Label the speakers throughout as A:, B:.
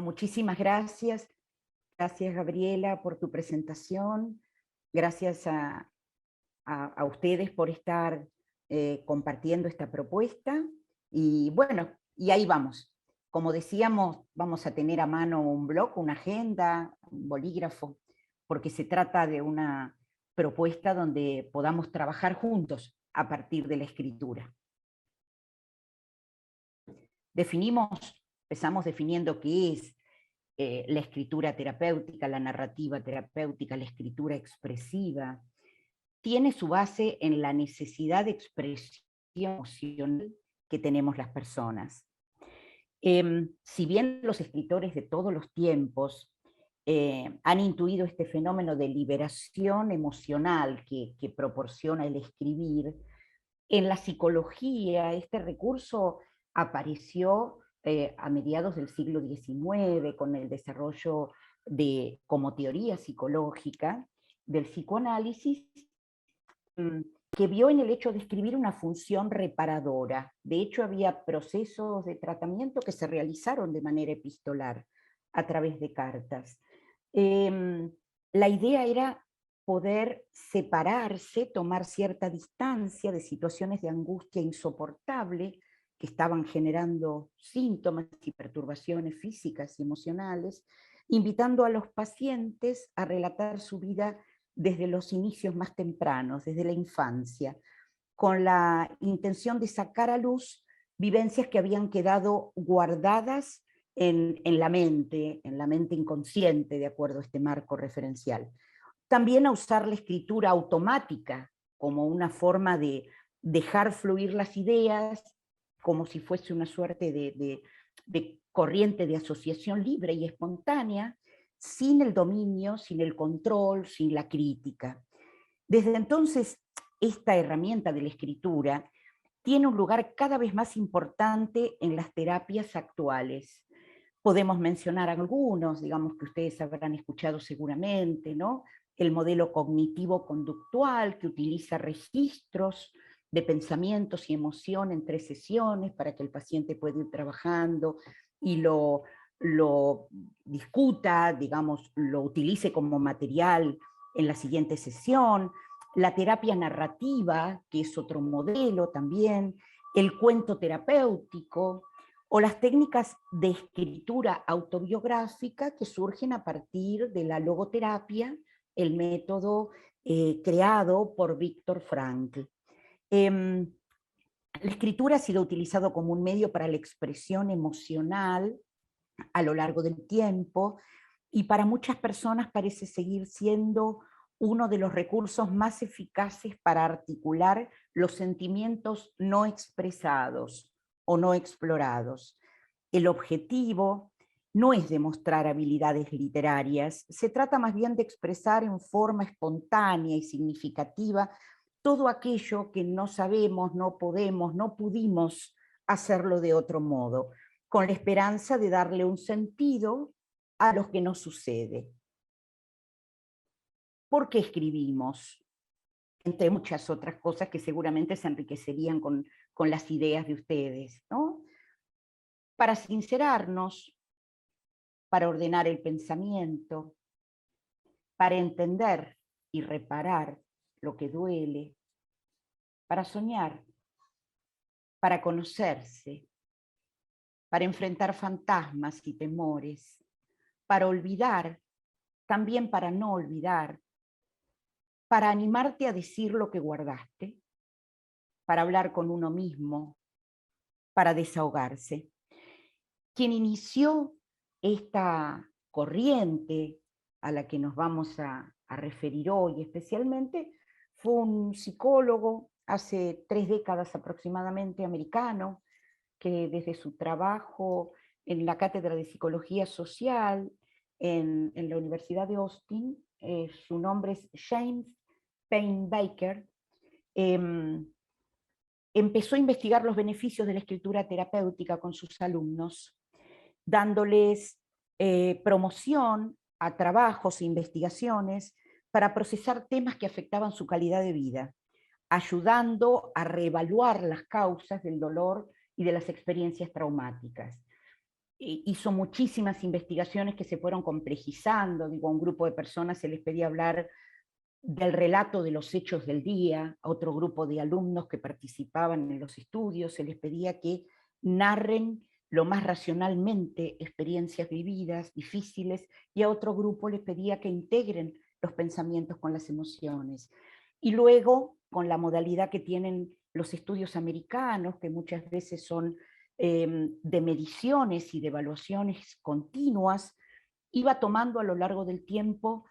A: muchísimas gracias. Gracias, Gabriela, por tu presentación. Gracias a ustedes por estar compartiendo esta propuesta. Y bueno, y ahí vamos. Como decíamos, vamos a tener a mano un blog, una agenda, un bolígrafo, porque se trata de una propuesta donde podamos trabajar juntos a partir de la escritura. Empezamos definiendo qué es la escritura terapéutica, la narrativa terapéutica, la escritura expresiva. Tiene su base en la necesidad de expresión emocional que tenemos las personas. Si bien los escritores de todos los tiempos han intuido este fenómeno de liberación emocional que proporciona el escribir, en la psicología este recurso apareció a mediados del siglo XIX con el desarrollo como teoría psicológica del psicoanálisis, que vio en el hecho de escribir una función reparadora. De hecho, había procesos de tratamiento que se realizaron de manera epistolar a través de cartas. La idea era poder separarse, tomar cierta distancia de situaciones de angustia insoportable que estaban generando síntomas y perturbaciones físicas y emocionales, invitando a los pacientes a relatar su vida desde los inicios más tempranos, desde la infancia, con la intención de sacar a luz vivencias que habían quedado guardadas en la mente inconsciente, de acuerdo a este marco referencial. También a usar la escritura automática como una forma de dejar fluir las ideas, como si fuese una suerte de corriente de asociación libre y espontánea, sin el dominio, sin el control, sin la crítica. Desde entonces, esta herramienta de la escritura tiene un lugar cada vez más importante en las terapias actuales. Podemos mencionar algunos, digamos que ustedes habrán escuchado seguramente, ¿no? El modelo cognitivo-conductual, que utiliza registros de pensamientos y emoción en 3 sesiones para que el paciente pueda ir trabajando y lo discuta, digamos, lo utilice como material en la siguiente sesión. La terapia narrativa, que es otro modelo también, el cuento terapéutico, o las técnicas de escritura autobiográfica que surgen a partir de la logoterapia, el método creado por Viktor Frankl. La escritura ha sido utilizado como un medio para la expresión emocional a lo largo del tiempo, y para muchas personas parece seguir siendo uno de los recursos más eficaces para articular los sentimientos no expresados o no explorados. El objetivo no es demostrar habilidades literarias, se trata más bien de expresar en forma espontánea y significativa todo aquello que no sabemos, no podemos, no pudimos hacerlo de otro modo, con la esperanza de darle un sentido a lo que nos sucede. ¿Por qué escribimos? Entre muchas otras cosas que seguramente se enriquecerían con las ideas de ustedes, ¿no? Para sincerarnos, para ordenar el pensamiento, para entender y reparar lo que duele, para soñar, para conocerse, para enfrentar fantasmas y temores, para olvidar, también para no olvidar, para animarte a decir lo que guardaste, para hablar con uno mismo, para desahogarse. Quien inició esta corriente a la que nos vamos a referir hoy especialmente fue un psicólogo hace 3 décadas aproximadamente, americano, que desde su trabajo en la Cátedra de Psicología Social en la Universidad de Austin, su nombre es James Payne Baker, empezó a investigar los beneficios de la escritura terapéutica con sus alumnos, dándoles promoción a trabajos e investigaciones para procesar temas que afectaban su calidad de vida, ayudando a reevaluar las causas del dolor y de las experiencias traumáticas. hizo muchísimas investigaciones que se fueron complejizando. Digo, a un grupo de personas se les pedía hablar del relato de los hechos del día, a otro grupo de alumnos que participaban en los estudios se les pedía que narren lo más racionalmente experiencias vividas, difíciles, y a otro grupo les pedía que integren los pensamientos con las emociones. Y luego, con la modalidad que tienen los estudios americanos, que muchas veces son de mediciones y de evaluaciones continuas, iba tomando a lo largo del tiempo,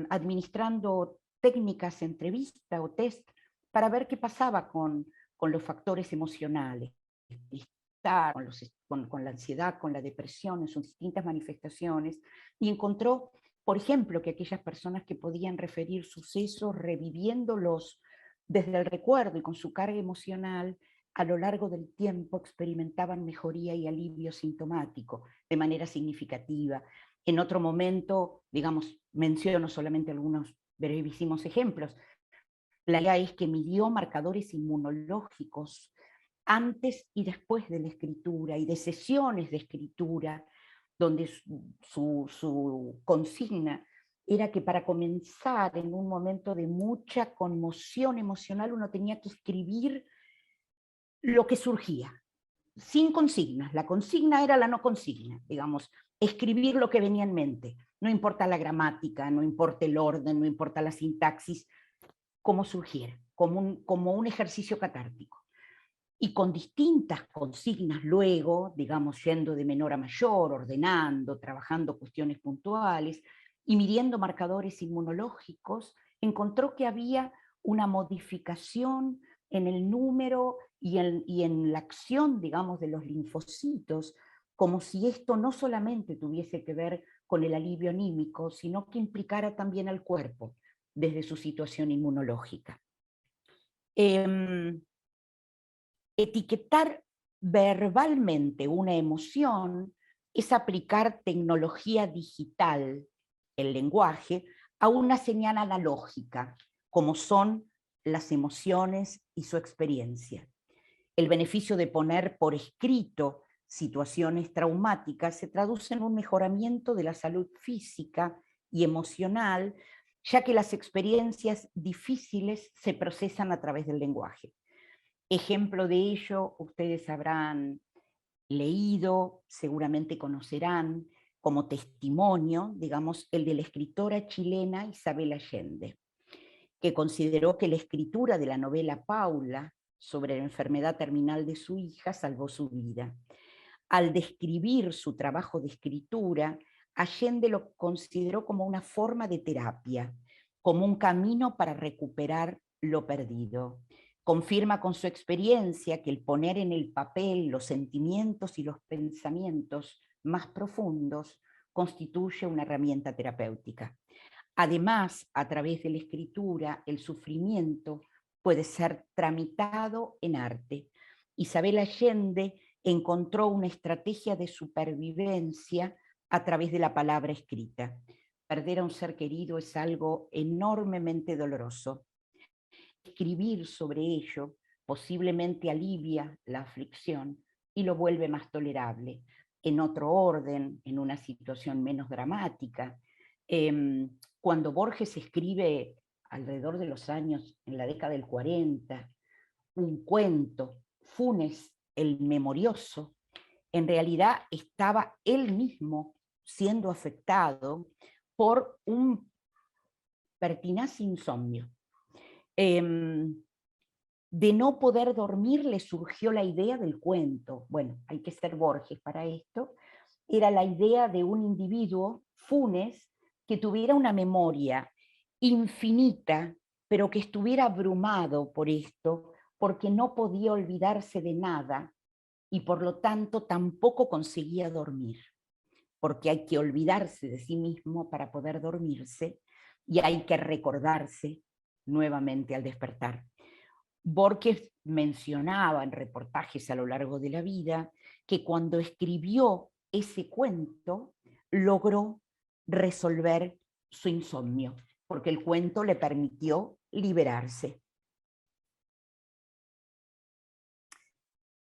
A: administrando técnicas, entrevista o test, para ver qué pasaba con los factores emocionales, con la ansiedad, con la depresión, en sus distintas manifestaciones, y encontró, por ejemplo, que aquellas personas que podían referir sucesos reviviéndolos desde el recuerdo y con su carga emocional, a lo largo del tiempo experimentaban mejoría y alivio sintomático de manera significativa. En otro momento, digamos, menciono solamente algunos brevísimos ejemplos. La idea es que midió marcadores inmunológicos antes y después de la escritura y de sesiones de escritura, donde su consigna era que para comenzar en un momento de mucha conmoción emocional uno tenía que escribir lo que surgía, sin consignas. La consigna era la no consigna, digamos, escribir lo que venía en mente. No importa la gramática, no importa el orden, no importa la sintaxis, como surgiera, como un ejercicio catártico. Y con distintas consignas luego, digamos, yendo de menor a mayor, ordenando, trabajando cuestiones puntuales y midiendo marcadores inmunológicos, encontró que había una modificación en el número y en la acción, digamos, de los linfocitos, como si esto no solamente tuviese que ver con el alivio anímico, sino que implicara también al cuerpo desde su situación inmunológica. Etiquetar verbalmente una emoción es aplicar tecnología digital, el lenguaje, a una señal analógica, como son las emociones y su experiencia. El beneficio de poner por escrito situaciones traumáticas se traduce en un mejoramiento de la salud física y emocional, ya que las experiencias difíciles se procesan a través del lenguaje. Ejemplo de ello, ustedes habrán leído, seguramente conocerán como testimonio, digamos, el de la escritora chilena Isabel Allende, que consideró que la escritura de la novela Paula sobre la enfermedad terminal de su hija salvó su vida. Al describir su trabajo de escritura, Allende lo consideró como una forma de terapia, como un camino para recuperar lo perdido. Confirma con su experiencia que el poner en el papel los sentimientos y los pensamientos más profundos constituye una herramienta terapéutica. Además, a través de la escritura, el sufrimiento puede ser tramitado en arte. Isabel Allende encontró una estrategia de supervivencia a través de la palabra escrita. Perder a un ser querido es algo enormemente doloroso. Escribir sobre ello posiblemente alivia la aflicción y lo vuelve más tolerable. En otro orden, en una situación menos dramática, cuando Borges escribe alrededor de los años, en la década del 40, un cuento, Funes el Memorioso, en realidad estaba él mismo siendo afectado por un pertinaz insomnio. De no poder dormir le surgió la idea del cuento. Bueno, hay que ser Borges para esto. Era la idea de un individuo, Funes, que tuviera una memoria infinita, pero que estuviera abrumado por esto, porque no podía olvidarse de nada y por lo tanto tampoco conseguía dormir, porque hay que olvidarse de sí mismo para poder dormirse y hay que recordarse nuevamente al despertar. Borges mencionaba en reportajes a lo largo de la vida que cuando escribió ese cuento logró resolver su insomnio, porque el cuento le permitió liberarse.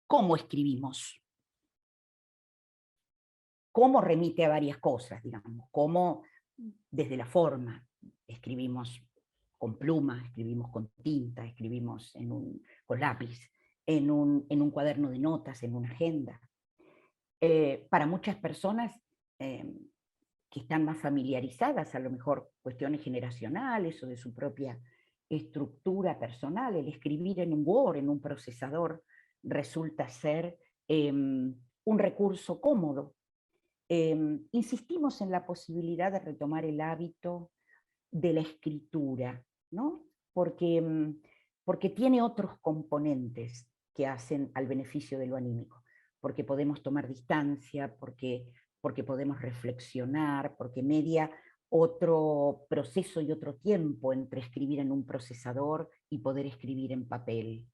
A: ¿Cómo escribimos? cómo remite a varias cosas, digamos, cómo desde la forma, escribimos con pluma, escribimos con tinta, escribimos con lápiz, en un cuaderno de notas, en una agenda. Para muchas personas que están más familiarizadas, a lo mejor cuestiones generacionales o de su propia estructura personal, el escribir en un Word, en un procesador, resulta ser un recurso cómodo. Insistimos en la posibilidad de retomar el hábito de la escritura, ¿no? Porque tiene otros componentes que hacen al beneficio de lo anímico, porque podemos tomar distancia, porque podemos reflexionar, porque media otro proceso y otro tiempo entre escribir en un procesador y poder escribir en papel.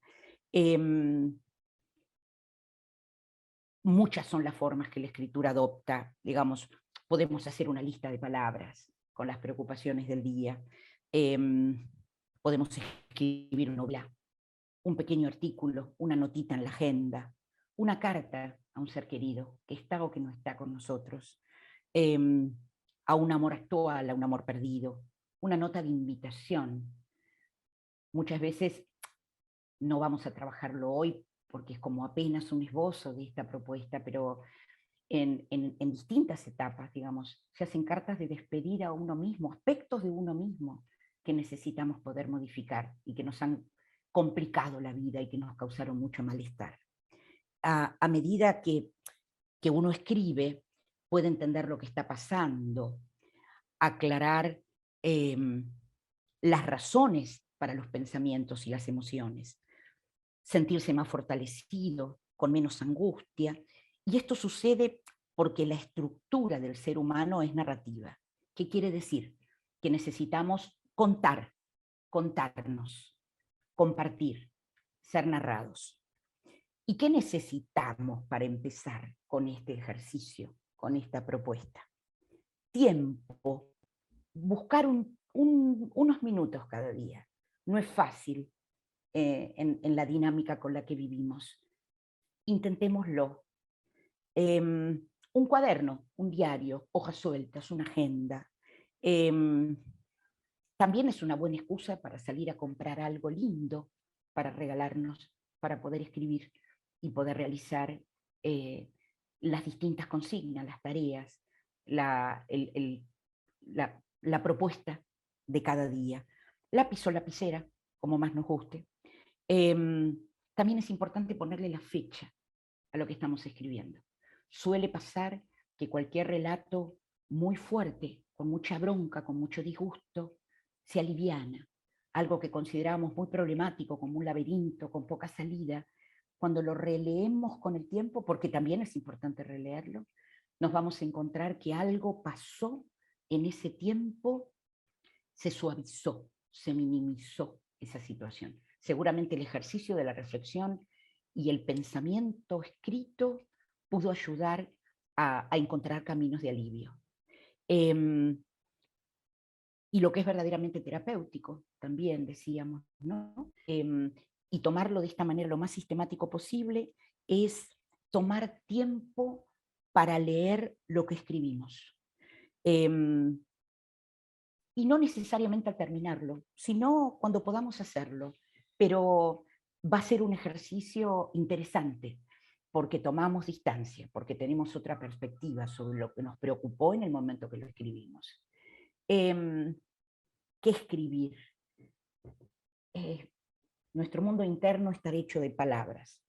A: Muchas son las formas que la escritura adopta, digamos, podemos hacer una lista de palabras con las preocupaciones del día, podemos escribir una novela, un pequeño artículo, una notita en la agenda, una carta a un ser querido que está o que no está con nosotros, a un amor actual, a un amor perdido, una nota de invitación. Muchas veces no vamos a trabajarlo hoy porque es como apenas un esbozo de esta propuesta, pero en distintas etapas, digamos, se hacen cartas de despedida a uno mismo, aspectos de uno mismo que necesitamos poder modificar y que nos han complicado la vida y que nos causaron mucho malestar. A medida que uno escribe, puede entender lo que está pasando, aclarar las razones para los pensamientos y las emociones, sentirse más fortalecido, con menos angustia, y esto sucede porque la estructura del ser humano es narrativa. ¿Qué quiere decir? Que necesitamos contarnos, compartir, ser narrados. ¿Y qué necesitamos para empezar con este ejercicio, con esta propuesta? Tiempo, buscar unos minutos cada día. No es fácil en la dinámica con la que vivimos. Intentémoslo. Un cuaderno, un diario, hojas sueltas, una agenda. También es una buena excusa para salir a comprar algo lindo, para regalarnos, para poder escribir y poder realizar las distintas consignas, las tareas, la propuesta de cada día. Lápiz o lapicera, como más nos guste. También es importante ponerle la fecha a lo que estamos escribiendo. Suele pasar que cualquier relato muy fuerte, con mucha bronca, con mucho disgusto, se aliviana. Algo que consideramos muy problemático, como un laberinto, con poca salida, cuando lo releemos con el tiempo, porque también es importante releerlo, nos vamos a encontrar que algo pasó en ese tiempo, se suavizó, se minimizó esa situación. Seguramente el ejercicio de la reflexión y el pensamiento escrito pudo ayudar a encontrar caminos de alivio. Y lo que es verdaderamente terapéutico, también decíamos, ¿no? Y tomarlo de esta manera lo más sistemático posible, es tomar tiempo para leer lo que escribimos. Y no necesariamente al terminarlo, sino cuando podamos hacerlo. Pero va a ser un ejercicio interesante, porque tomamos distancia, porque tenemos otra perspectiva sobre lo que nos preocupó en el momento que lo escribimos. ¿Qué escribir? Nuestro mundo interno está hecho de palabras.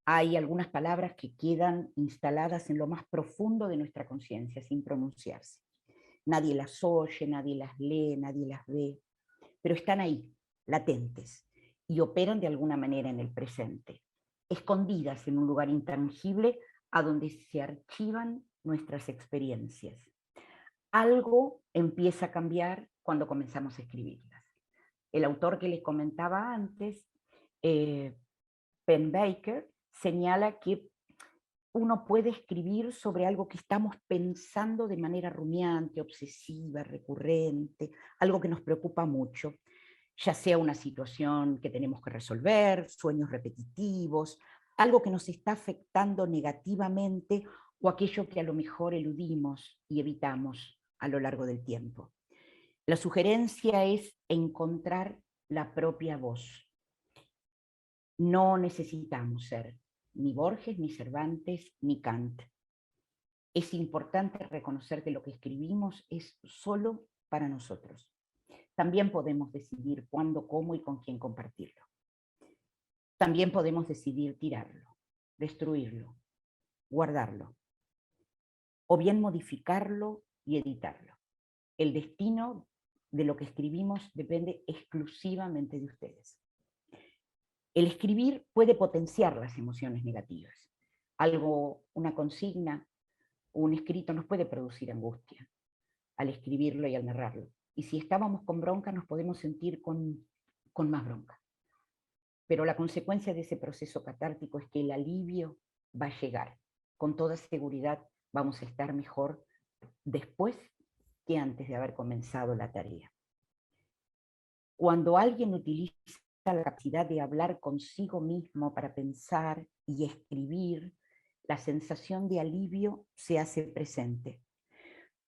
A: Hay algunas palabras que quedan instaladas en lo más profundo de nuestra conciencia, sin pronunciarse. Nadie las oye, nadie las lee, nadie las ve, pero están ahí, latentes, y operan de alguna manera en el presente, escondidas en un lugar intangible a donde se archivan nuestras experiencias. Algo empieza a cambiar cuando comenzamos a escribirlas. El autor que les comentaba antes, Penn Baker, señala que uno puede escribir sobre algo que estamos pensando de manera rumiante, obsesiva, recurrente, algo que nos preocupa mucho, ya sea una situación que tenemos que resolver, sueños repetitivos, algo que nos está afectando negativamente o aquello que a lo mejor eludimos y evitamos a lo largo del tiempo. La sugerencia es encontrar la propia voz. No necesitamos ser ni Borges, ni Cervantes, ni Kant. Es importante reconocer que lo que escribimos es solo para nosotros. También podemos decidir cuándo, cómo y con quién compartirlo. También podemos decidir tirarlo, destruirlo, guardarlo, o bien modificarlo y editarlo. El destino de lo que escribimos depende exclusivamente de ustedes. El escribir puede potenciar las emociones negativas. Una consigna, un escrito nos puede producir angustia al escribirlo y al narrarlo. Y si estábamos con bronca, nos podemos sentir con más bronca. Pero la consecuencia de ese proceso catártico es que el alivio va a llegar. Con toda seguridad vamos a estar mejor después que antes de haber comenzado la tarea. Cuando alguien utiliza la capacidad de hablar consigo mismo para pensar y escribir, la sensación de alivio se hace presente.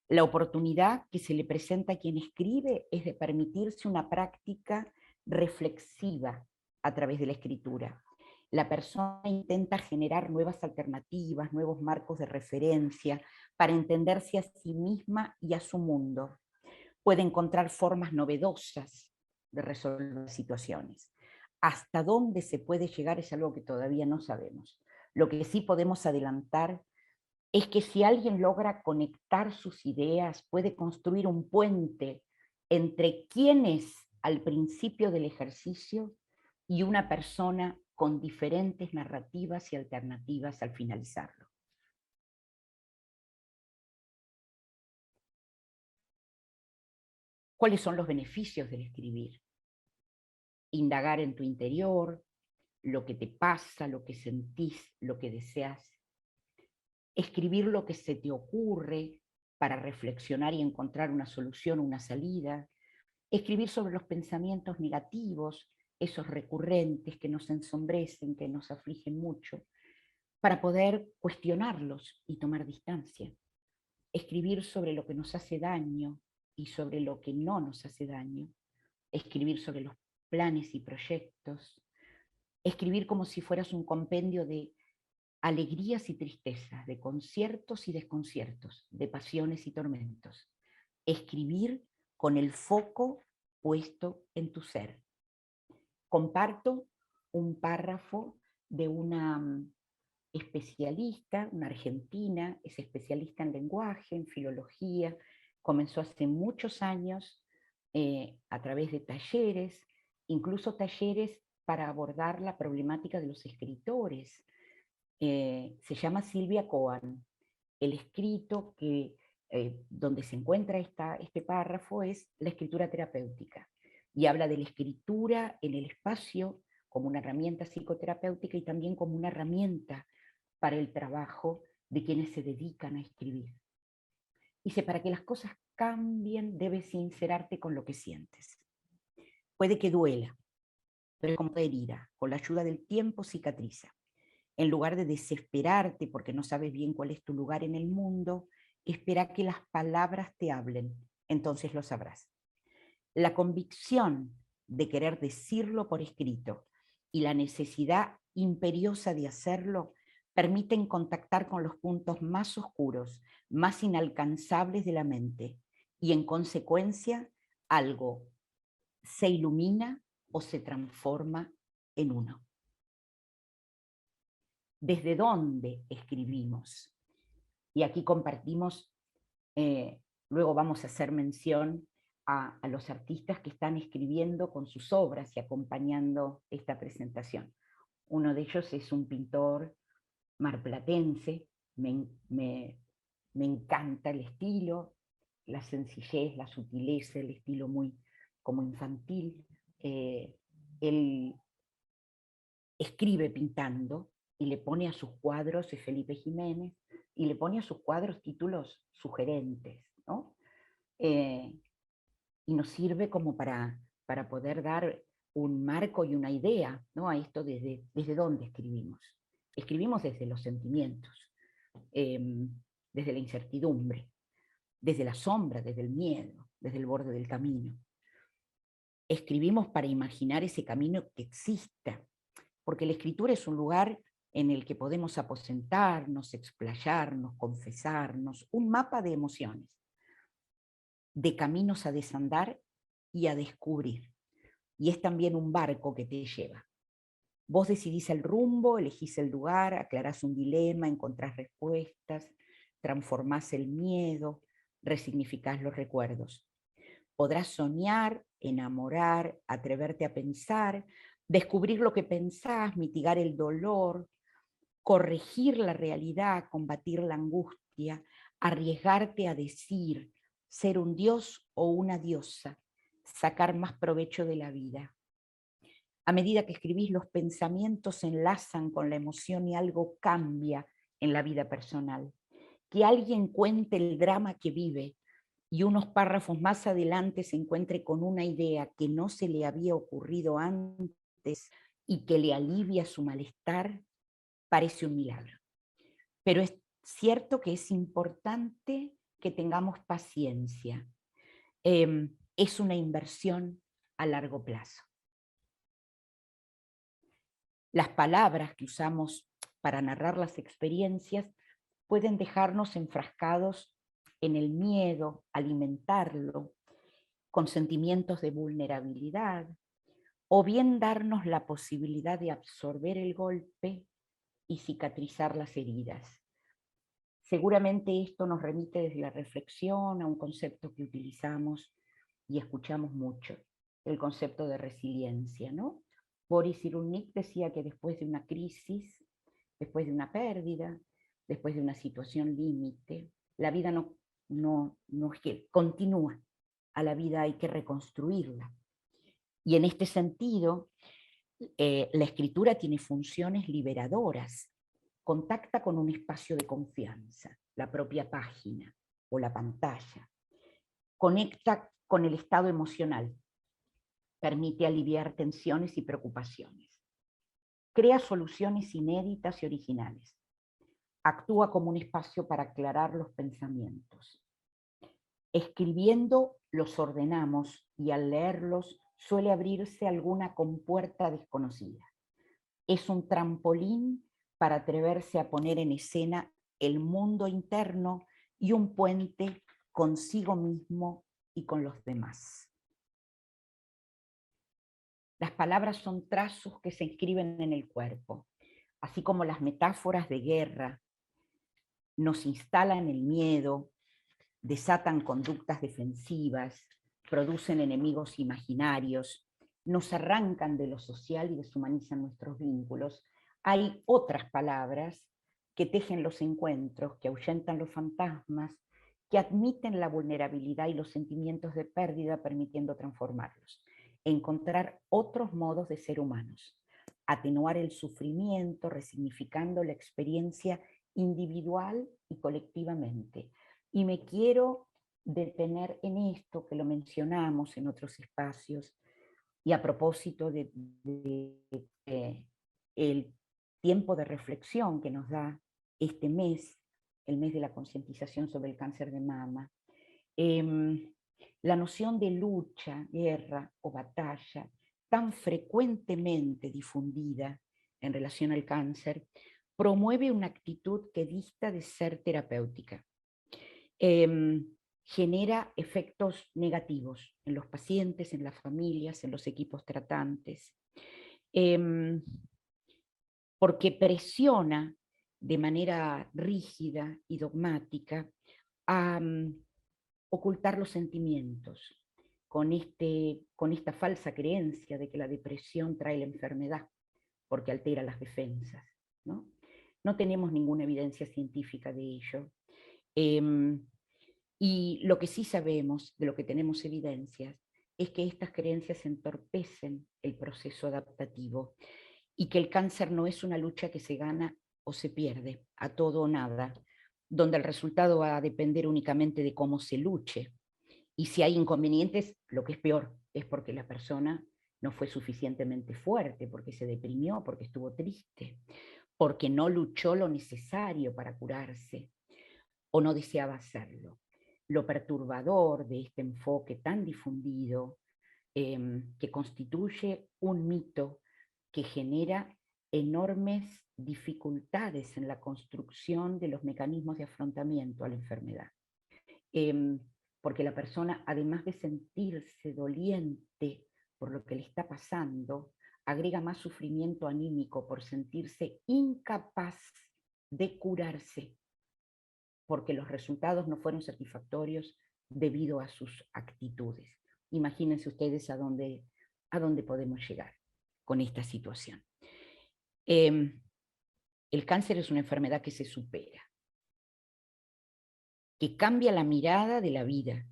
A: La oportunidad que se le presenta a quien escribe es de permitirse una práctica reflexiva a través de la escritura. La persona intenta generar nuevas alternativas, nuevos marcos de referencia para entenderse a sí misma y a su mundo. Puede encontrar formas novedosas de resolver situaciones. Hasta dónde se puede llegar es algo que todavía no sabemos. Lo que sí podemos adelantar es que si alguien logra conectar sus ideas, puede construir un puente entre quién es al principio del ejercicio y una persona con diferentes narrativas y alternativas al finalizarlo. ¿Cuáles son los beneficios del escribir? Indagar en tu interior, lo que te pasa, lo que sentís, lo que deseas. Escribir lo que se te ocurre para reflexionar y encontrar una solución, una salida. Escribir sobre los pensamientos negativos, esos recurrentes que nos ensombrecen, que nos afligen mucho, para poder cuestionarlos y tomar distancia. Escribir sobre lo que nos hace daño y sobre lo que no nos hace daño. Escribir sobre los planes y proyectos. Escribir como si fueras un compendio de alegrías y tristezas, de conciertos y desconciertos, de pasiones y tormentos. Escribir con el foco puesto en tu ser. Comparto un párrafo de una especialista, una argentina, es especialista en lenguaje, en filología, comenzó hace muchos años a través de talleres, incluso talleres para abordar la problemática de los escritores. Se llama Silvia Cohen. El escrito donde se encuentra este párrafo es la escritura terapéutica, y habla de la escritura en el espacio como una herramienta psicoterapéutica y también como una herramienta para el trabajo de quienes se dedican a escribir. Dice, para que las cosas cambien, debes sincerarte con lo que sientes. Puede que duela, pero como herida, con la ayuda del tiempo cicatriza. En lugar de desesperarte porque no sabes bien cuál es tu lugar en el mundo, espera que las palabras te hablen, entonces lo sabrás. La convicción de querer decirlo por escrito y la necesidad imperiosa de hacerlo permiten contactar con los puntos más oscuros, más inalcanzables de la mente, y en consecuencia algo se ilumina o se transforma en uno. ¿Desde dónde escribimos? Y aquí compartimos, luego vamos a hacer mención a los artistas que están escribiendo con sus obras y acompañando esta presentación. Uno de ellos es un pintor marplatense, me encanta el estilo, la sencillez, la sutileza, el estilo muy como infantil. Él escribe pintando y le pone a sus cuadros, es Felipe Jiménez, y le pone a sus cuadros títulos sugerentes, ¿no? Y nos sirve como para poder dar un marco y una idea, ¿no? A esto desde dónde escribimos. Escribimos desde los sentimientos. desde la incertidumbre, desde la sombra, desde el miedo, desde el borde del camino. Escribimos para imaginar ese camino que exista, porque la escritura es un lugar en el que podemos aposentarnos, explayarnos, confesarnos, un mapa de emociones, de caminos a desandar y a descubrir. Y es también un barco que te lleva. Vos decidís el rumbo, elegís el lugar, aclarás un dilema, encontrás respuestas, transformás el miedo, resignificás los recuerdos. Podrás soñar, enamorar, atreverte a pensar, descubrir lo que pensás, mitigar el dolor, corregir la realidad, combatir la angustia, arriesgarte a decir, ser un dios o una diosa, sacar más provecho de la vida. A medida que escribís, los pensamientos se enlazan con la emoción y algo cambia en la vida personal. Que alguien cuente el drama que vive y unos párrafos más adelante se encuentre con una idea que no se le había ocurrido antes y que le alivia su malestar, parece un milagro. Pero es cierto que es importante que tengamos paciencia. Es una inversión a largo plazo. Las palabras que usamos para narrar las experiencias pueden dejarnos enfrascados en el miedo, alimentarlo, con sentimientos de vulnerabilidad, o bien darnos la posibilidad de absorber el golpe y cicatrizar las heridas. Seguramente esto nos remite desde la reflexión a un concepto que utilizamos y escuchamos mucho, el concepto de resiliencia, ¿no? Boris Cyrulnik decía que después de una crisis, después de una pérdida, después de una situación límite, la vida no es que continúa, a la vida hay que reconstruirla. Y en este sentido, la escritura tiene funciones liberadoras, contacta con un espacio de confianza, la propia página o la pantalla, conecta con el estado emocional, permite aliviar tensiones y preocupaciones, crea soluciones inéditas y originales, actúa como un espacio para aclarar los pensamientos. Escribiendo los ordenamos y al leerlos suele abrirse alguna compuerta desconocida. Es un trampolín para atreverse a poner en escena el mundo interno y un puente consigo mismo y con los demás. Las palabras son trazos que se inscriben en el cuerpo, así como las metáforas de guerra nos instalan el miedo, desatan conductas defensivas, producen enemigos imaginarios, nos arrancan de lo social y deshumanizan nuestros vínculos. Hay otras palabras que tejen los encuentros, que ahuyentan los fantasmas, que admiten la vulnerabilidad y los sentimientos de pérdida, permitiendo transformarlos. Encontrar otros modos de ser humanos. Atenuar el sufrimiento, resignificando la experiencia individual y colectivamente. Y me quiero detener en esto que lo mencionamos en otros espacios, y a propósito de el tiempo de reflexión que nos da este mes, el mes de la concientización sobre el cáncer de mama, la noción de lucha, guerra o batalla, tan frecuentemente difundida en relación al cáncer, promueve una actitud que dista de ser terapéutica. Genera efectos negativos en los pacientes, en las familias, en los equipos tratantes, porque presiona de manera rígida y dogmática a ocultar los sentimientos, con esta falsa creencia de que la depresión trae la enfermedad, porque altera las defensas, ¿no? No tenemos ninguna evidencia científica de ello. Y lo que sí sabemos, de lo que tenemos evidencias, es que estas creencias entorpecen el proceso adaptativo y que el cáncer no es una lucha que se gana o se pierde, a todo o nada, donde el resultado va a depender únicamente de cómo se luche. Y si hay inconvenientes, lo que es peor es porque la persona no fue suficientemente fuerte, porque se deprimió, porque estuvo triste, porque no luchó lo necesario para curarse o no deseaba hacerlo. Lo perturbador de este enfoque tan difundido, que constituye un mito que genera enormes dificultades en la construcción de los mecanismos de afrontamiento a la enfermedad. Porque la persona, además de sentirse doliente por lo que le está pasando, agrega más sufrimiento anímico por sentirse incapaz de curarse, porque los resultados no fueron satisfactorios debido a sus actitudes. Imagínense ustedes a dónde podemos llegar con esta situación. El cáncer es una enfermedad que se supera, que cambia la mirada de la vida,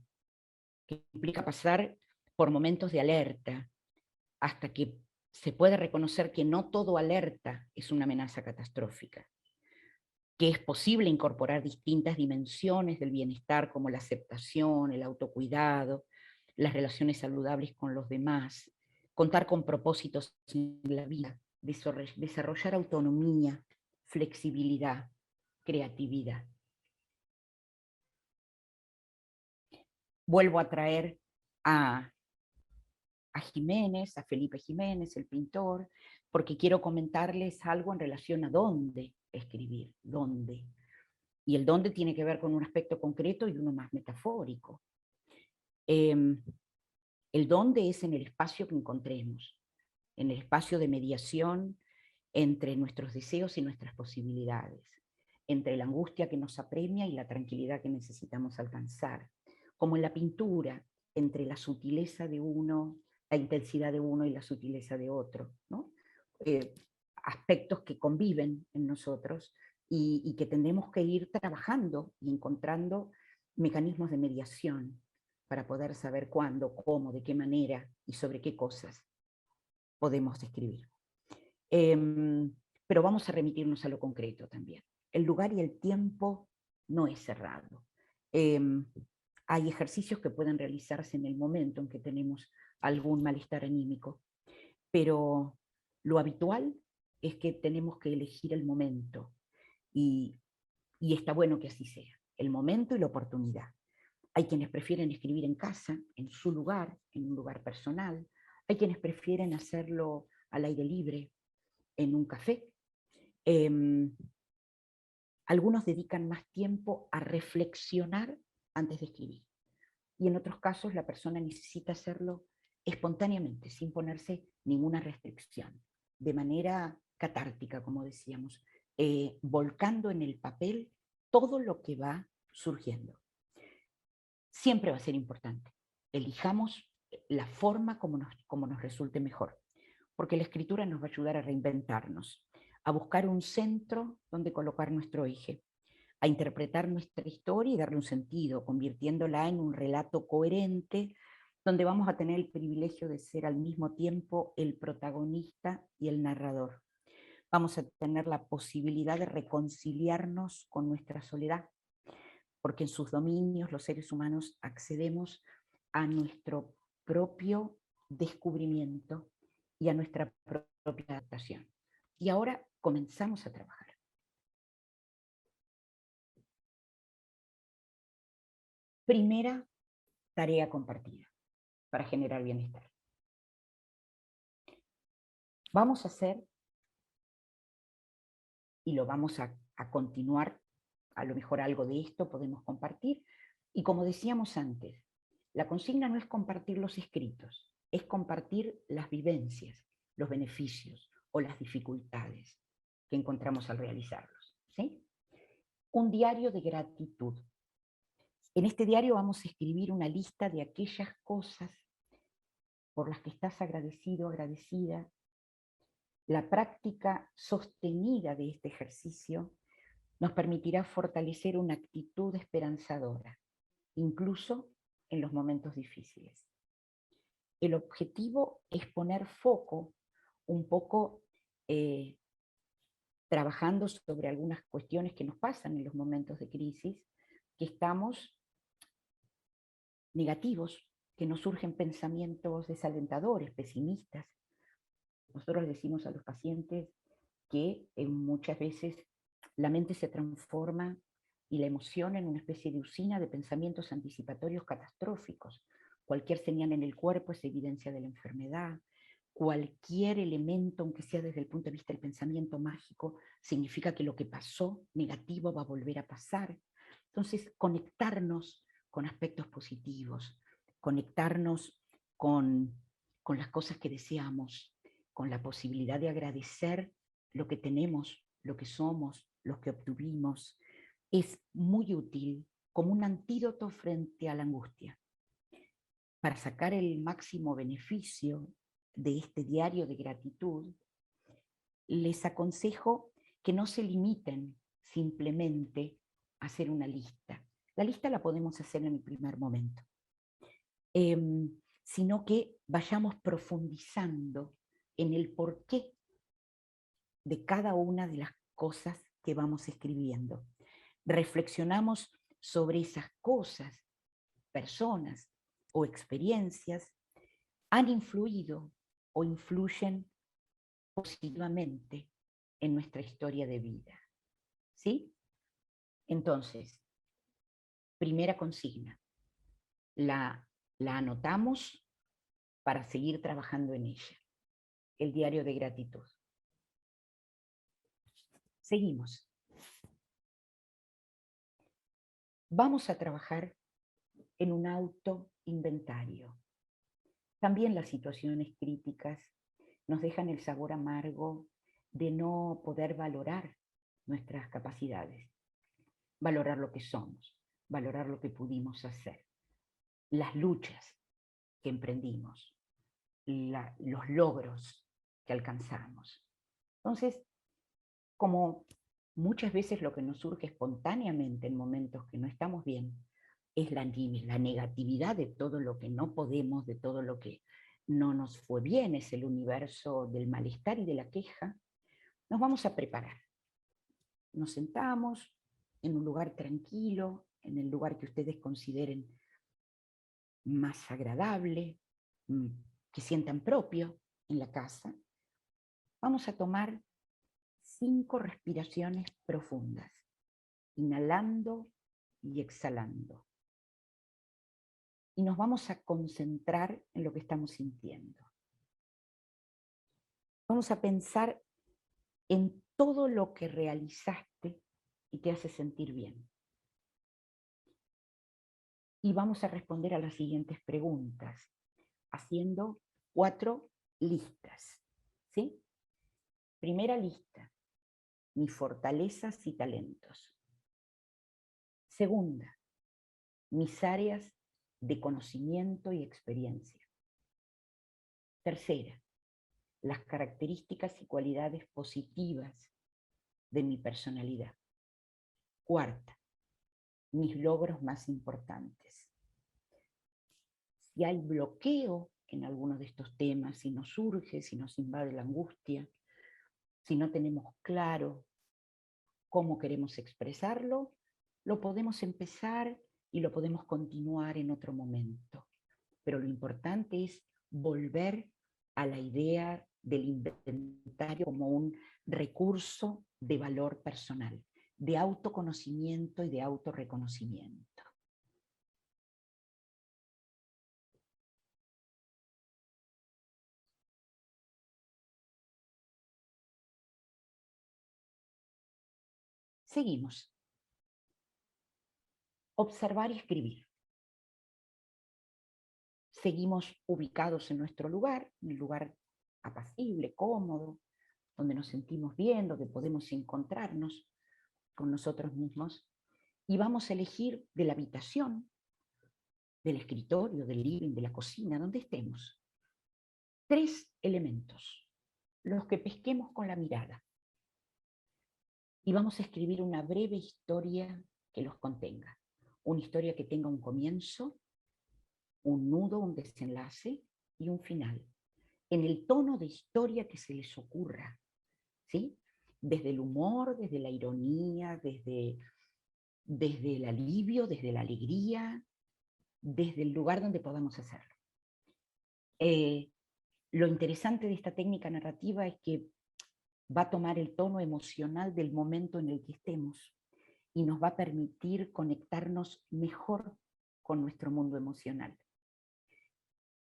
A: que implica pasar por momentos de alerta, hasta que se puede reconocer que no todo alerta es una amenaza catastrófica, que es posible incorporar distintas dimensiones del bienestar como la aceptación, el autocuidado, las relaciones saludables con los demás, contar con propósitos en la vida, desarrollar autonomía, flexibilidad, creatividad. Vuelvo a traer a Jiménez, a Felipe Jiménez, el pintor, porque quiero comentarles algo en relación a dónde escribir, dónde. Y el dónde tiene que ver con un aspecto concreto y uno más metafórico. El dónde es en el espacio que encontremos, en el espacio de mediación entre nuestros deseos y nuestras posibilidades, entre la angustia que nos apremia y la tranquilidad que necesitamos alcanzar, como en la pintura, entre la sutileza de uno, la intensidad de uno y la sutileza de otro, ¿no? Aspectos que conviven en nosotros y que tendremos que ir trabajando y encontrando mecanismos de mediación para poder saber cuándo, cómo, de qué manera y sobre qué cosas podemos escribir. Pero vamos a remitirnos a lo concreto también. El lugar y el tiempo no es cerrado. Hay ejercicios que pueden realizarse en el momento en que tenemos algún malestar anímico, pero lo habitual es que tenemos que elegir el momento y está bueno que así sea, el momento y la oportunidad. Hay quienes prefieren escribir en casa, en su lugar, en un lugar personal. Hay quienes prefieren hacerlo al aire libre, en un café. Algunos dedican más tiempo a reflexionar antes de escribir. Y en otros casos la persona necesita hacerlo espontáneamente, sin ponerse ninguna restricción, de manera catártica, como decíamos, volcando en el papel todo lo que va surgiendo. Siempre va a ser importante. Elijamos la forma como nos resulte mejor, porque la escritura nos va a ayudar a reinventarnos, a buscar un centro donde colocar nuestro eje, a interpretar nuestra historia y darle un sentido, convirtiéndola en un relato coherente, donde vamos a tener el privilegio de ser al mismo tiempo el protagonista y el narrador. Vamos a tener la posibilidad de reconciliarnos con nuestra soledad, porque en sus dominios los seres humanos accedemos a nuestro propio descubrimiento y a nuestra propia adaptación. Y ahora comenzamos a trabajar. Primera tarea compartida para generar bienestar. Vamos a hacer, y lo vamos a continuar, a lo mejor algo de esto podemos compartir, y como decíamos antes, la consigna no es compartir los escritos, es compartir las vivencias, los beneficios o las dificultades que encontramos al realizarlos, ¿sí? Un diario de gratitud. En este diario vamos a escribir una lista de aquellas cosas por las que estás agradecido, agradecida. La práctica sostenida de este ejercicio nos permitirá fortalecer una actitud esperanzadora, incluso en los momentos difíciles. El objetivo es poner foco un poco trabajando sobre algunas cuestiones que nos pasan en los momentos de crisis, que estamos negativos, que nos surgen pensamientos desalentadores, pesimistas. Nosotros decimos a los pacientes, que muchas veces la mente se transforma y la emoción en una especie de usina de pensamientos anticipatorios catastróficos. Cualquier señal en el cuerpo es evidencia de la enfermedad. Cualquier elemento, aunque sea desde el punto de vista del pensamiento mágico, significa que lo que pasó negativo va a volver a pasar. Entonces, conectarnos con aspectos positivos, conectarnos con las cosas que deseamos, con la posibilidad de agradecer lo que tenemos, lo que somos, lo que obtuvimos, es muy útil como un antídoto frente a la angustia. Para sacar el máximo beneficio de este diario de gratitud, les aconsejo que no se limiten simplemente a hacer una lista. La lista la podemos hacer en el primer momento, sino que vayamos profundizando en el porqué de cada una de las cosas que vamos escribiendo. Reflexionamos sobre esas cosas, personas o experiencias han influido o influyen positivamente en nuestra historia de vida. ¿Sí? Entonces, primera consigna, la anotamos para seguir trabajando en ella. El diario de gratitud. Seguimos. Vamos a trabajar en un autoinventario. También las situaciones críticas nos dejan el sabor amargo de no poder valorar nuestras capacidades, valorar lo que somos, valorar lo que pudimos hacer, las luchas que emprendimos, los logros que alcanzamos. Entonces, como muchas veces lo que nos surge espontáneamente en momentos que no estamos bien es la negatividad de todo lo que no podemos, de todo lo que no nos fue bien, es el universo del malestar y de la queja, nos vamos a preparar. Nos sentamos en un lugar tranquilo, en el lugar que ustedes consideren más agradable, que sientan propio en la casa. Vamos a tomar 5 respiraciones profundas, inhalando y exhalando. Y nos vamos a concentrar en lo que estamos sintiendo. Vamos a pensar en todo lo que realizaste y te hace sentir bien. Y vamos a responder a las siguientes preguntas, haciendo 4 listas. ¿Sí? Primera lista, mis fortalezas y talentos. Segunda, mis áreas de conocimiento y experiencia. Tercera, las características y cualidades positivas de mi personalidad. Cuarta, mis logros más importantes. Si hay bloqueo en alguno de estos temas, si nos surge, si nos invade la angustia, si no tenemos claro cómo queremos expresarlo, lo podemos empezar y lo podemos continuar en otro momento. Pero lo importante es volver a la idea del inventario como un recurso de valor personal, de autoconocimiento y de autorreconocimiento. Seguimos. Observar y escribir. Seguimos ubicados en nuestro lugar, en un lugar apacible, cómodo, donde nos sentimos bien, donde podemos encontrarnos con nosotros mismos, y vamos a elegir de la habitación, del escritorio, del living, de la cocina, donde estemos, 3 elementos, los que pesquemos con la mirada. Y vamos a escribir una breve historia que los contenga. Una historia que tenga un comienzo, un nudo, un desenlace y un final. En el tono de historia que se les ocurra, ¿sí? Desde el humor, desde la ironía, desde el alivio, desde la alegría, desde el lugar donde podamos hacerlo. Lo interesante de esta técnica narrativa es que va a tomar el tono emocional del momento en el que estemos y nos va a permitir conectarnos mejor con nuestro mundo emocional.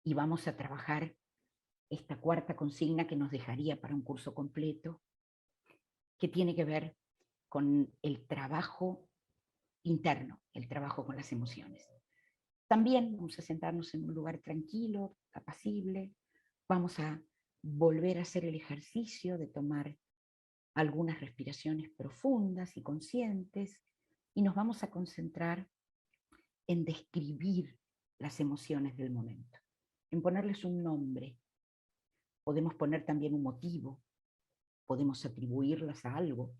A: Y vamos a trabajar esta cuarta consigna que nos dejaría para un curso completo, que tiene que ver con el trabajo interno, el trabajo con las emociones. También vamos a sentarnos en un lugar tranquilo, apacible, vamos a volver a hacer el ejercicio de tomar algunas respiraciones profundas y conscientes y nos vamos a concentrar en describir las emociones del momento, en ponerles un nombre. Podemos poner también un motivo, podemos atribuirlas a algo.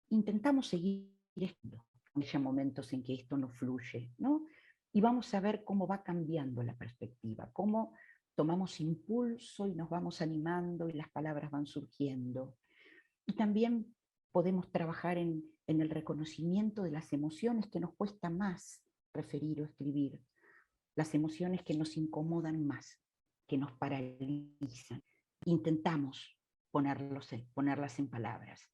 A: Intentamos seguir esto. Hay momentos en que esto no fluye, ¿no? Y vamos a ver cómo va cambiando la perspectiva, cómo tomamos impulso y nos vamos animando y las palabras van surgiendo. Y también podemos trabajar en el reconocimiento de las emociones que nos cuesta más referir o escribir, las emociones que nos incomodan más, que nos paralizan. Intentamos ponerlas en palabras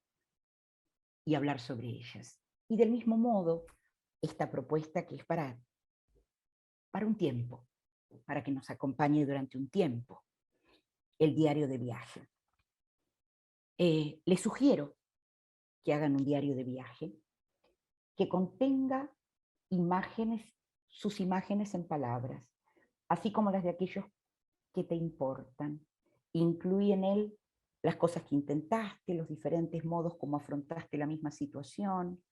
A: y hablar sobre ellas. Y del mismo modo, esta propuesta que es para un tiempo, para que nos acompañe durante un tiempo, el diario de viaje. Les sugiero que hagan un diario de viaje que contenga imágenes, sus imágenes en palabras, así como las de aquellos que te importan. Incluye en él las cosas que intentaste, los diferentes modos como afrontaste la misma situación,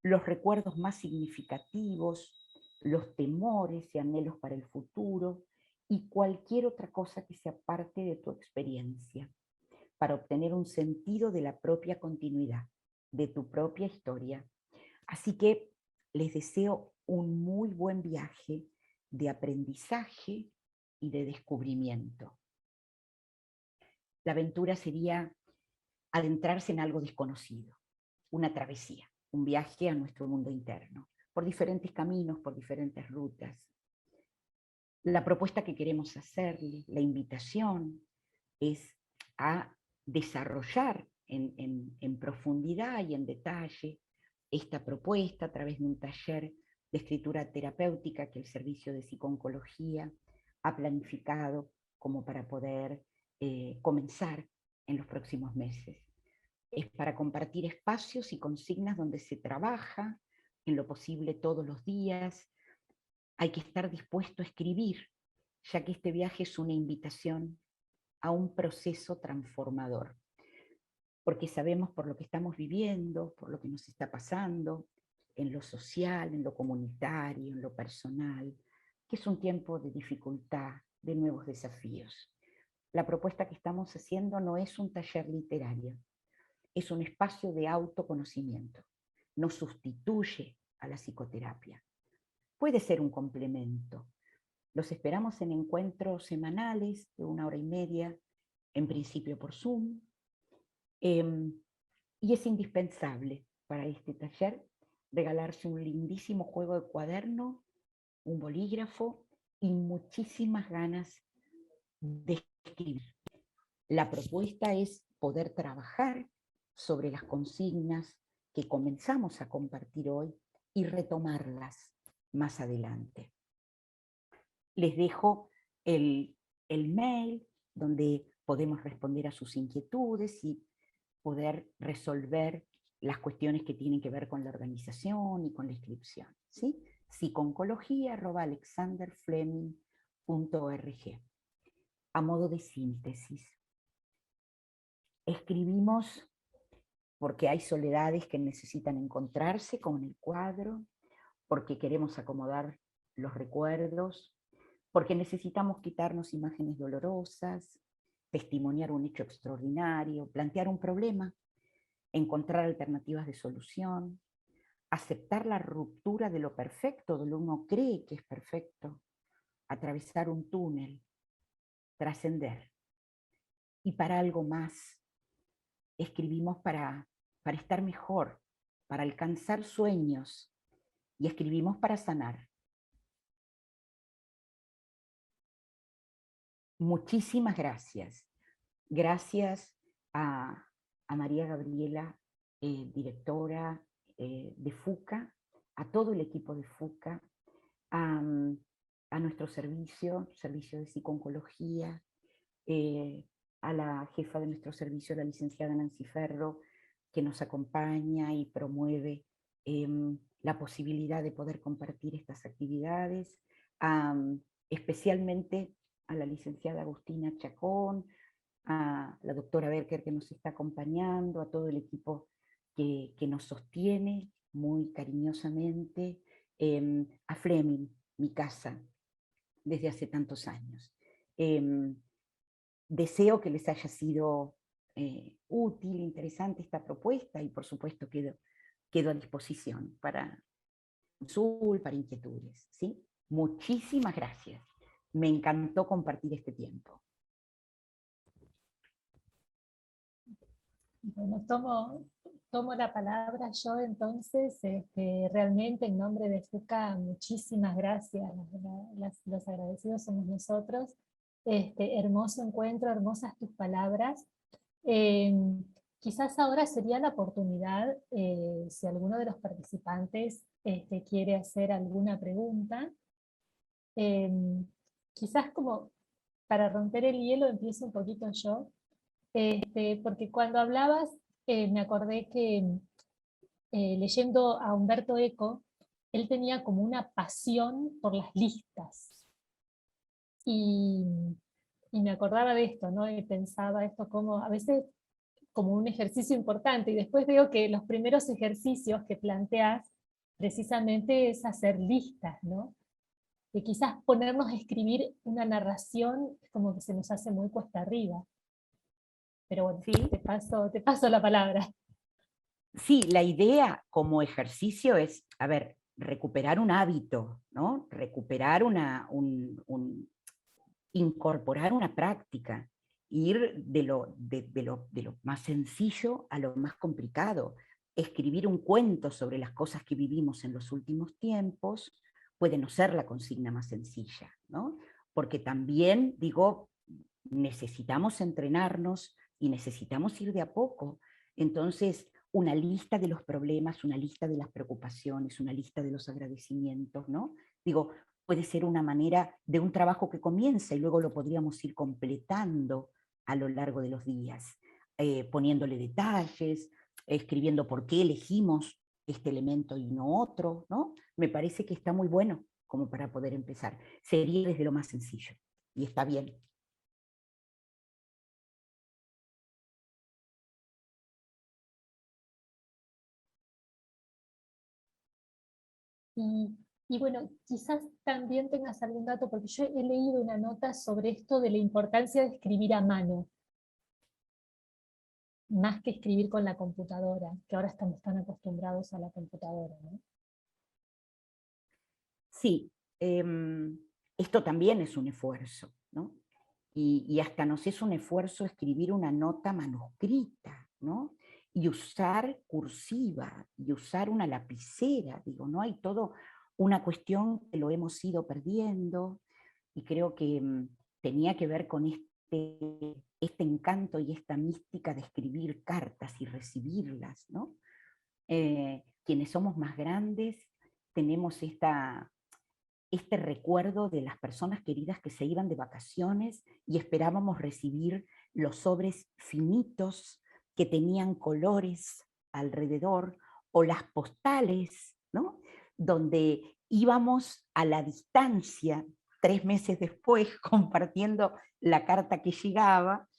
A: los recuerdos más significativos, los temores y anhelos para el futuro y cualquier otra cosa que sea parte de tu experiencia, para obtener un sentido de la propia continuidad, de tu propia historia. Así que les deseo un muy buen viaje de aprendizaje y de descubrimiento. La aventura sería adentrarse en algo desconocido, una travesía, un viaje a nuestro mundo interno, por diferentes caminos, por diferentes rutas. La propuesta que queremos hacerle, la invitación, es a desarrollar en profundidad y en detalle esta propuesta a través de un taller de escritura terapéutica que el Servicio de Psicooncología ha planificado como para poder comenzar en los próximos meses. Es para compartir espacios y consignas donde se trabaja en lo posible todos los días. Hay que estar dispuesto a escribir, ya que este viaje es una invitación a un proceso transformador. Porque sabemos por lo que estamos viviendo, por lo que nos está pasando, en lo social, en lo comunitario, en lo personal, que es un tiempo de dificultad, de nuevos desafíos. La propuesta que estamos haciendo no es un taller literario, es un espacio de autoconocimiento. No sustituye a la psicoterapia. Puede ser un complemento. Los esperamos en encuentros semanales de 1 hora y media, en principio por Zoom. Y es indispensable para este taller regalarse un lindísimo juego de cuaderno, un bolígrafo y muchísimas ganas de escribir. La propuesta es poder trabajar sobre las consignas que comenzamos a compartir hoy y retomarlas más adelante. Les dejo el mail donde podemos responder a sus inquietudes y poder resolver las cuestiones que tienen que ver con la organización y con la inscripción, ¿sí? psiconcología@alexanderfleming.org. A modo de síntesis, escribimos porque hay soledades que necesitan encontrarse, como en el cuadro, porque queremos acomodar los recuerdos, porque necesitamos quitarnos imágenes dolorosas, testimoniar un hecho extraordinario, plantear un problema, encontrar alternativas de solución, aceptar la ruptura de lo perfecto, de lo que uno cree que es perfecto, atravesar un túnel, trascender. Y para algo más, escribimos para estar mejor, para alcanzar sueños, y escribimos para sanar. Muchísimas gracias. gracias a María Gabriela, directora de FUCA, a todo el equipo de FUCA, a, a nuestro servicio de psicooncología, a la jefa de nuestro servicio, la licenciada Nancy Ferro, que nos acompaña y promueve la posibilidad de poder compartir estas actividades, especialmente a la licenciada Agustina Chacón, a la doctora Berker que nos está acompañando, a todo el equipo que nos sostiene muy cariñosamente, a Fleming, mi casa, desde hace tantos años. Deseo que les haya sido útil, interesante esta propuesta y por supuesto quedo a disposición para consultas, para inquietudes. ¿Sí? Muchísimas gracias. Me encantó compartir este tiempo.
B: Bueno, tomo la palabra yo entonces, realmente en nombre de FUCA, muchísimas gracias, los agradecidos somos nosotros. Hermoso encuentro, hermosas tus palabras. Quizás ahora sería la oportunidad, si alguno de los participantes quiere hacer alguna pregunta. Quizás como para romper el hielo empiezo un poquito yo. Porque cuando hablabas, me acordé que leyendo a Humberto Eco, él tenía como una pasión por las listas. Y, y me acordaba de esto, ¿no? Y pensaba esto como, a veces, como un ejercicio importante. Y después veo que los primeros ejercicios que planteas precisamente es hacer listas, ¿no? Que quizás ponernos a escribir una narración es como que se nos hace muy cuesta arriba. Pero bueno,
A: ¿Sí?
B: te paso la palabra.
A: Sí, la idea como ejercicio es, a ver, recuperar un hábito, ¿no? Recuperar incorporar una práctica, ir de lo más sencillo a lo más complicado. Escribir un cuento sobre las cosas que vivimos en los últimos tiempos puede no ser la consigna más sencilla, ¿no? Porque también, digo, necesitamos entrenarnos y necesitamos ir de a poco. Entonces, una lista de los problemas, una lista de las preocupaciones, una lista de los agradecimientos, ¿no? Digo, puede ser una manera de un trabajo que comienza y luego lo podríamos ir completando a lo largo de los días, poniéndole detalles, escribiendo por qué elegimos este elemento y no otro, ¿no? Me parece que está muy bueno como para poder empezar. Sería desde lo más sencillo y está bien.
B: Y bueno, quizás también tengas algún dato, porque yo he leído una nota sobre esto de la importancia de escribir a mano, más que escribir con la computadora, que ahora estamos tan acostumbrados a la computadora, ¿no?
A: Sí, esto también es un esfuerzo, ¿no? Y hasta nos es un esfuerzo escribir una nota manuscrita, ¿no? Y usar cursiva, y usar una lapicera, digo, ¿no? Hay todo una cuestión que lo hemos ido perdiendo, y creo que tenía que ver con este encanto y esta mística de escribir cartas y recibirlas, ¿no? Quienes somos más grandes tenemos este recuerdo de las personas queridas que se iban de vacaciones y esperábamos recibir los sobres finitos que tenían colores alrededor, o las postales, ¿no? Donde íbamos a la distancia 3 meses después compartiendo la carta que llegaba,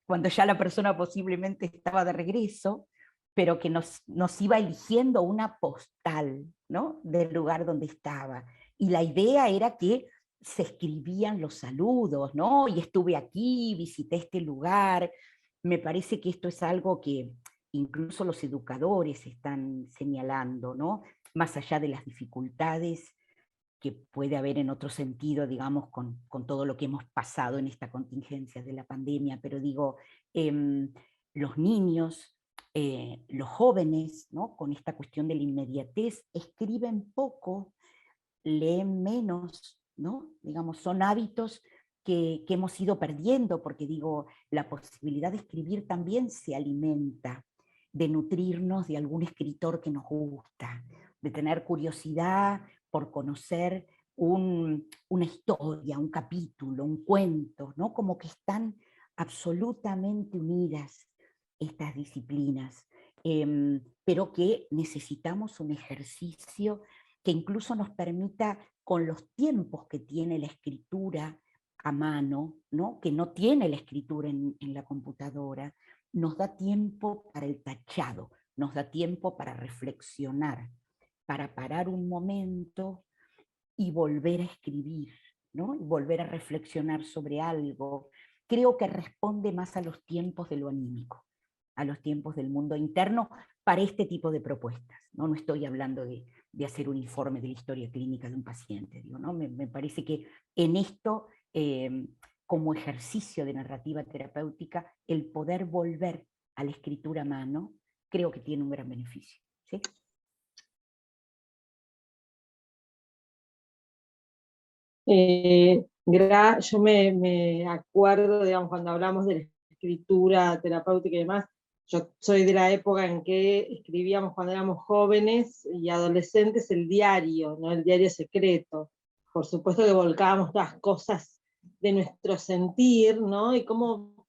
A: cuando ya la persona posiblemente estaba de regreso, pero que nos iba eligiendo una postal, ¿no? Del lugar donde estaba. Y la idea era que se escribían los saludos, ¿no? Y estuve aquí, visité este lugar. Me parece que esto es algo que incluso los educadores están señalando, ¿no? Más allá de las dificultades que puede haber en otro sentido, digamos, con todo lo que hemos pasado en esta contingencia de la pandemia, pero digo, los niños, los jóvenes, ¿no? Con esta cuestión de la inmediatez, escriben poco, leen menos, ¿no? Digamos, son hábitos que hemos ido perdiendo, porque digo, la posibilidad de escribir también se alimenta de nutrirnos de algún escritor que nos gusta, de tener curiosidad por conocer una historia, un capítulo, un cuento, ¿no? Como que están absolutamente unidas estas disciplinas, pero que necesitamos un ejercicio que incluso nos permita, con los tiempos que tiene la escritura a mano, ¿no? Que no tiene la escritura en la computadora, nos da tiempo para el tachado, nos da tiempo para reflexionar, para parar un momento y volver a escribir, ¿no? Y volver a reflexionar sobre algo. Creo que responde más a los tiempos de lo anímico, a los tiempos del mundo interno para este tipo de propuestas, ¿no? No estoy hablando de hacer un informe de la historia clínica de un paciente, digo, ¿no? Me parece que en esto, como ejercicio de narrativa terapéutica, el poder volver a la escritura a mano, creo que tiene un gran beneficio, ¿sí?
C: Yo me acuerdo, digamos, cuando hablamos de la escritura terapéutica y demás, yo soy de la época en que escribíamos cuando éramos jóvenes y adolescentes el diario, ¿no? El diario secreto. Por supuesto que volcábamos todas las cosas de nuestro sentir, ¿no? Y como,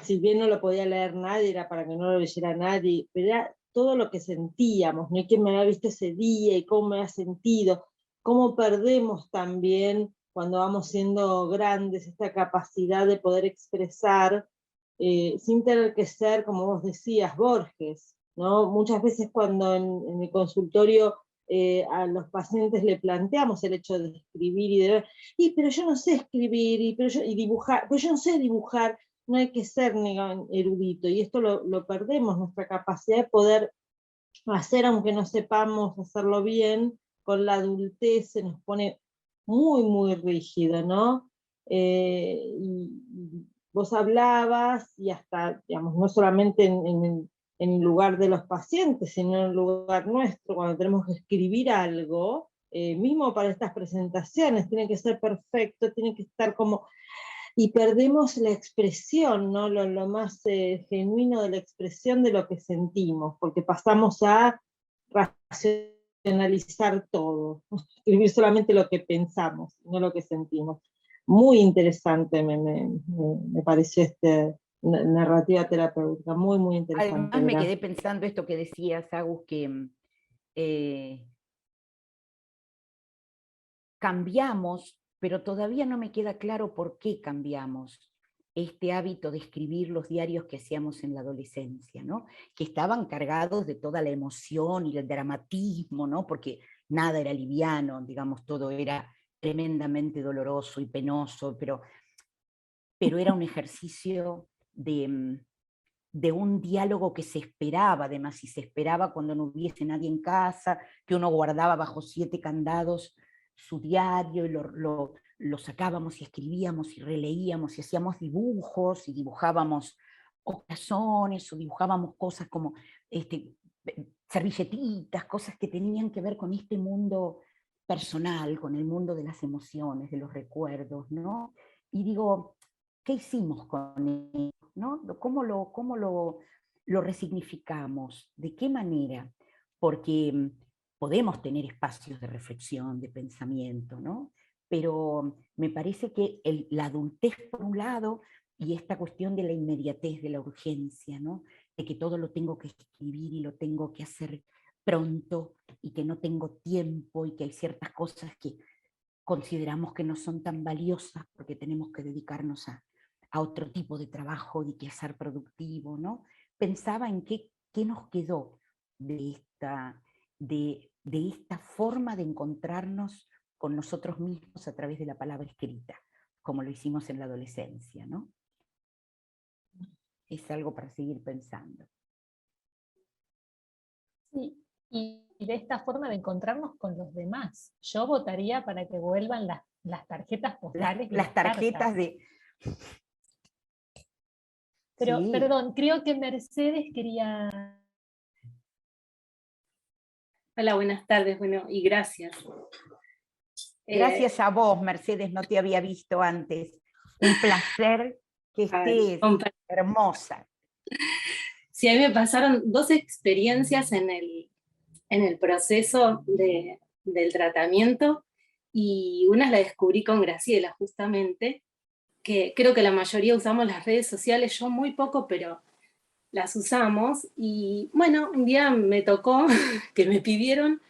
C: si bien no lo podía leer nadie, era para que no lo leyera nadie, pero era todo lo que sentíamos, ¿no? Y quién me había visto ese día y cómo me había sentido, cómo perdemos también cuando vamos siendo grandes esta capacidad de poder expresar sin tener que ser, como vos decías, Borges, ¿no? Muchas veces cuando en el consultorio a los pacientes le planteamos el hecho de escribir y de pero yo no sé escribir, y dibujar, pero yo no sé dibujar, no hay que ser ni erudito, y esto lo perdemos, nuestra capacidad de poder hacer, aunque no sepamos hacerlo bien, con la adultez se nos pone muy, muy rígido, ¿no? Y vos hablabas, y hasta, digamos, no solamente en el lugar de los pacientes, sino en el lugar nuestro, cuando tenemos que escribir algo, mismo para estas presentaciones, tiene que ser perfecto, tiene que estar como y perdemos la expresión, ¿no? Lo más genuino de la expresión de lo que sentimos, porque pasamos a racionalizar todo, escribir solamente lo que pensamos, no lo que sentimos. Muy interesante me pareció narrativa terapéutica, muy, muy interesante.
A: Además me quedé pensando esto que decías, Agus, que cambiamos, pero todavía no me queda claro por qué cambiamos este hábito de escribir los diarios que hacíamos en la adolescencia, ¿no? Que estaban cargados de toda la emoción y el dramatismo, ¿no? Porque nada era liviano, digamos, todo era tremendamente doloroso y penoso, pero era un ejercicio de un diálogo que se esperaba, además, y se esperaba cuando no hubiese nadie en casa, que uno guardaba bajo 7 candados su diario y lo sacábamos y escribíamos y releíamos y hacíamos dibujos y dibujábamos corazones o dibujábamos cosas como servilletitas, cosas que tenían que ver con este mundo personal, con el mundo de las emociones, de los recuerdos, ¿no? Y digo, ¿qué hicimos con eso? ¿No? ¿Cómo lo resignificamos? ¿De qué manera? Porque podemos tener espacios de reflexión, de pensamiento, ¿no? Pero me parece que la adultez por un lado y esta cuestión de la inmediatez, de la urgencia, ¿no? De que todo lo tengo que escribir y lo tengo que hacer pronto y que no tengo tiempo y que hay ciertas cosas que consideramos que no son tan valiosas porque tenemos que dedicarnos a otro tipo de trabajo, de quehacer productivo, ¿no? Pensaba en qué nos quedó de esta forma de encontrarnos con nosotros mismos a través de la palabra escrita, como lo hicimos en la adolescencia, ¿no? Es algo para seguir pensando.
B: Sí, y de esta forma de encontrarnos con los demás. Yo votaría para que vuelvan las tarjetas postales y
A: las tarjetas
B: cartas.
A: de...
B: Pero,
A: sí.
B: perdón, creo que Mercedes quería...
D: Hola, buenas tardes, bueno, y gracias.
A: Gracias a vos, Mercedes, no te había visto antes. Un placer que estés hermosa.
D: Sí, a mí me pasaron 2 experiencias en el proceso del tratamiento, y una la descubrí con Graciela, justamente, que creo que la mayoría usamos las redes sociales, yo muy poco, pero las usamos, y bueno, un día me tocó que me pidieron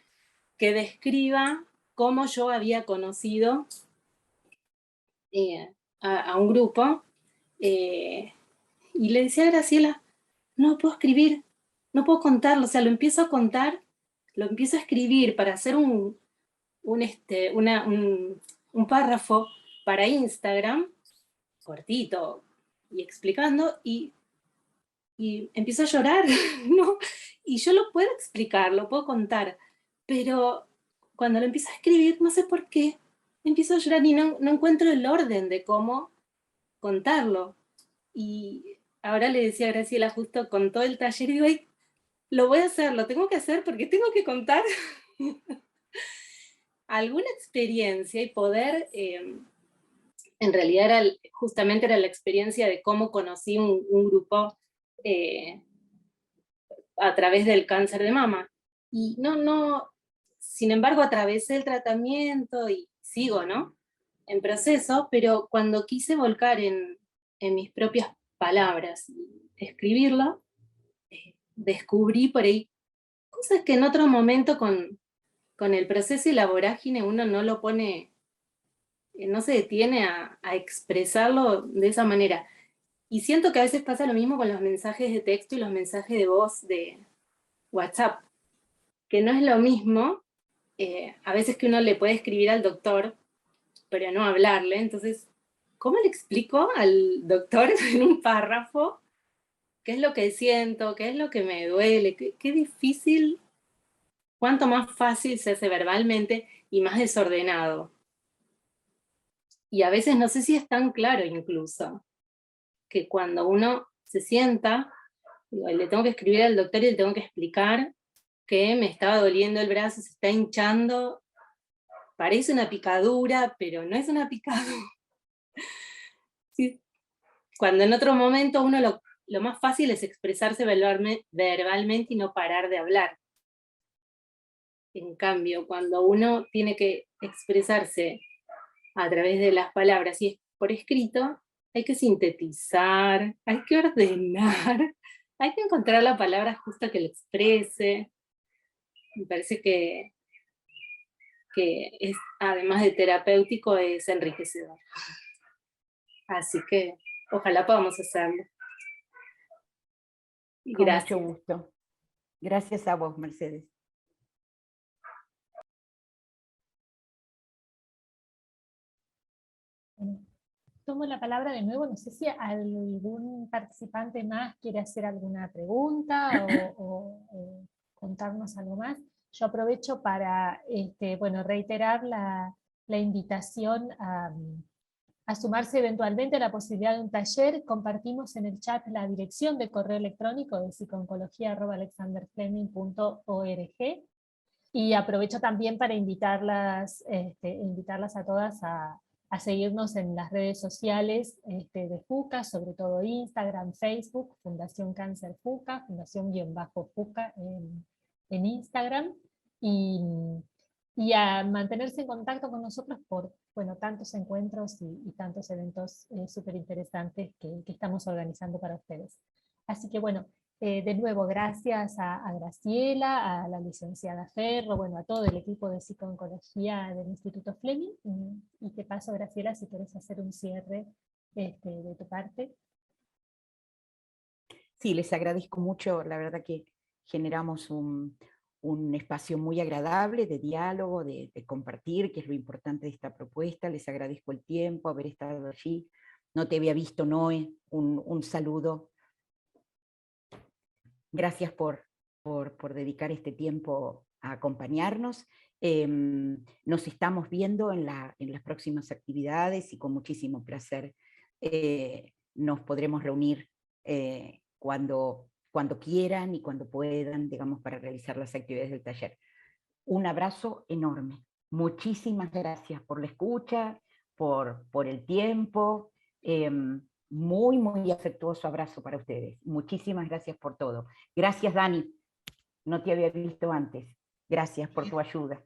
D: que describa cómo yo había conocido a un grupo, y le decía a Graciela, no puedo escribir, no puedo contarlo, o sea, lo empiezo a contar, lo empiezo a escribir para hacer un párrafo para Instagram, cortito, y explicando, y empiezo a llorar, ¿no? Y yo lo puedo explicar, lo puedo contar, pero cuando lo empiezo a escribir, no sé por qué, empiezo a llorar y no encuentro el orden de cómo contarlo. Y ahora le decía a Graciela, justo con todo el taller, y digo, ay, lo voy a hacer, lo tengo que hacer porque tengo que contar alguna experiencia y poder, en realidad justamente era la experiencia de cómo conocí un grupo a través del cáncer de mama. Y sin embargo, atravesé el tratamiento y sigo, ¿no? En proceso, pero cuando quise volcar en mis propias palabras y escribirlo, descubrí por ahí cosas que en otro momento con el proceso y la vorágine uno no lo pone, no se detiene a expresarlo de esa manera. Y siento que a veces pasa lo mismo con los mensajes de texto y los mensajes de voz de WhatsApp, que no es lo mismo, a veces que uno le puede escribir al doctor, pero no hablarle, entonces, ¿cómo le explico al doctor en un párrafo qué es lo que siento, qué es lo que me duele? Qué difícil, cuánto más fácil se hace verbalmente y más desordenado. Y a veces no sé si es tan claro incluso, que cuando uno se sienta, digo, le tengo que escribir al doctor y le tengo que explicar que me estaba doliendo el brazo, se está hinchando, parece una picadura, pero no es una picadura. Sí. Cuando en otro momento uno lo más fácil es expresarse verbalmente y no parar de hablar. En cambio, cuando uno tiene que expresarse a través de las palabras y es por escrito, hay que sintetizar, hay que ordenar, hay que encontrar la palabra justa que lo exprese. Me parece que es, además de terapéutico, es enriquecedor. Así que ojalá podamos hacerlo.
A: Con
D: Gracias.
A: mucho gusto. Gracias a vos, Mercedes.
B: Tomo la palabra de nuevo, no sé si algún participante más quiere hacer alguna pregunta o contarnos algo más. Yo aprovecho para reiterar la invitación a sumarse eventualmente a la posibilidad de un taller. Compartimos en el chat la dirección de correo electrónico de psicooncología@alexanderfleming.org, y aprovecho también para invitarlas a todas a seguirnos en las redes sociales de FUCA, sobre todo Instagram, Facebook, Fundación Cáncer FUCA, Fundación-FUCA en Instagram, y a mantenerse en contacto con nosotros por tantos encuentros y tantos eventos súper interesantes que estamos organizando para ustedes. Así que de nuevo, gracias a Graciela, a la licenciada Ferro, a todo el equipo de psicooncología del Instituto Fleming, y te paso, Graciela, si quieres hacer un cierre de tu parte.
A: Sí, les agradezco mucho, la verdad que generamos un espacio muy agradable de diálogo, de compartir, que es lo importante de esta propuesta. Les agradezco el tiempo, haber estado allí. No te había visto, Noé, un saludo. Gracias por dedicar este tiempo a acompañarnos. Nos estamos viendo en las próximas actividades y con muchísimo placer nos podremos reunir cuando quieran y cuando puedan, digamos, para realizar las actividades del taller. Un abrazo enorme. Muchísimas gracias por la escucha, por el tiempo, Muy, muy afectuoso abrazo para ustedes. Muchísimas gracias por todo. Gracias, Dani. No te había visto antes. Gracias por tu ayuda.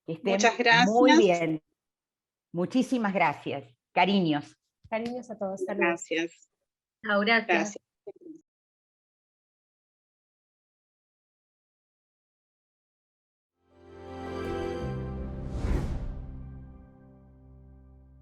A: Que estén
E: Muchas gracias.
A: muy bien. Muchísimas gracias. Cariños.
B: Cariños a todos. Saludos.
E: Gracias.
D: Chao, gracias.
E: Gracias.